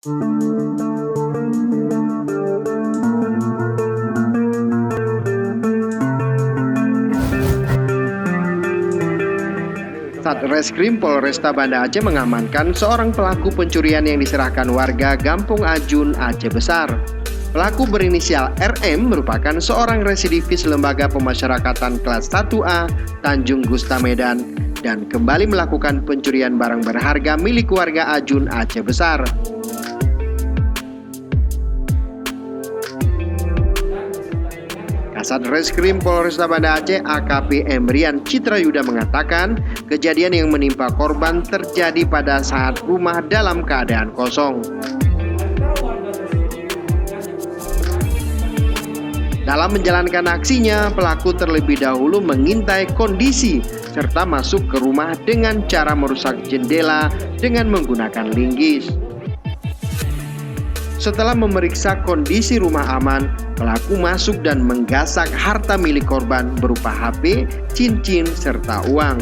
Satreskrim Polresta Banda Aceh mengamankan seorang pelaku pencurian yang diserahkan warga Gampung Ajun, Aceh Besar. Pelaku berinisial RM merupakan seorang residivis Lembaga Pemasyarakatan kelas 1A Tanjung Gusta Medan dan kembali melakukan pencurian barang berharga milik warga Ajun, Aceh Besar. Kasat Reskrim Polresta Banda Aceh AKP Emrian Citrayuda mengatakan kejadian yang menimpa korban terjadi pada saat rumah dalam keadaan kosong. Dalam menjalankan aksinya, pelaku terlebih dahulu mengintai kondisi serta masuk ke rumah dengan cara merusak jendela dengan menggunakan linggis. Setelah memeriksa kondisi rumah aman, pelaku masuk dan menggasak harta milik korban berupa HP, cincin, serta uang.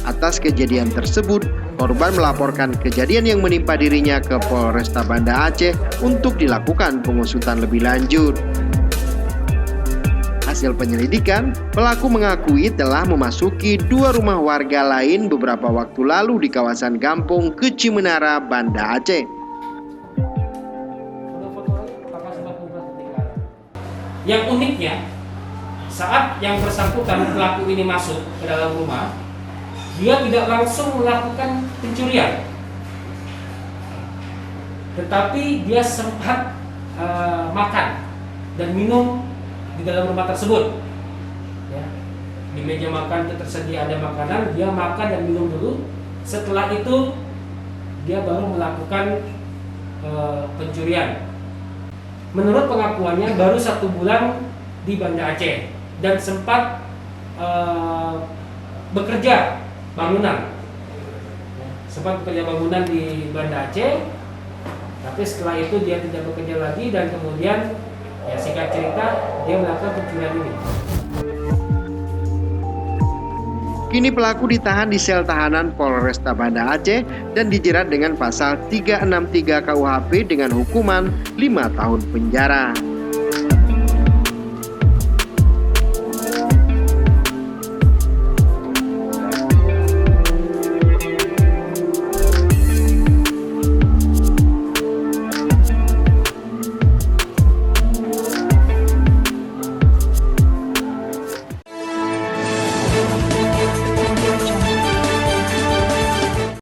Atas kejadian tersebut, korban melaporkan kejadian yang menimpa dirinya ke Polresta Banda Aceh untuk dilakukan pengusutan lebih lanjut. Hasil penyelidikan, pelaku mengakui telah memasuki 2 rumah warga lain beberapa waktu lalu di kawasan Gampung Keci Menara, Banda Aceh. Yang uniknya, saat yang bersangkutan pelaku ini masuk ke dalam rumah, dia tidak langsung melakukan pencurian, tetapi dia sempat makan dan minum di dalam rumah tersebut. Ya. Di meja makan tersedia ada makanan, dia makan dan minum dulu. Setelah itu, dia baru melakukan pencurian. Menurut pengakuannya baru 1 bulan di Banda Aceh dan sempat bekerja bangunan, di Banda Aceh. Tapi setelah itu dia tidak bekerja lagi dan kemudian ya singkat cerita dia melakukan pencurian ini. Kini pelaku ditahan di sel tahanan Polresta Banda Aceh dan dijerat dengan pasal 363 KUHP dengan hukuman 5 tahun penjara.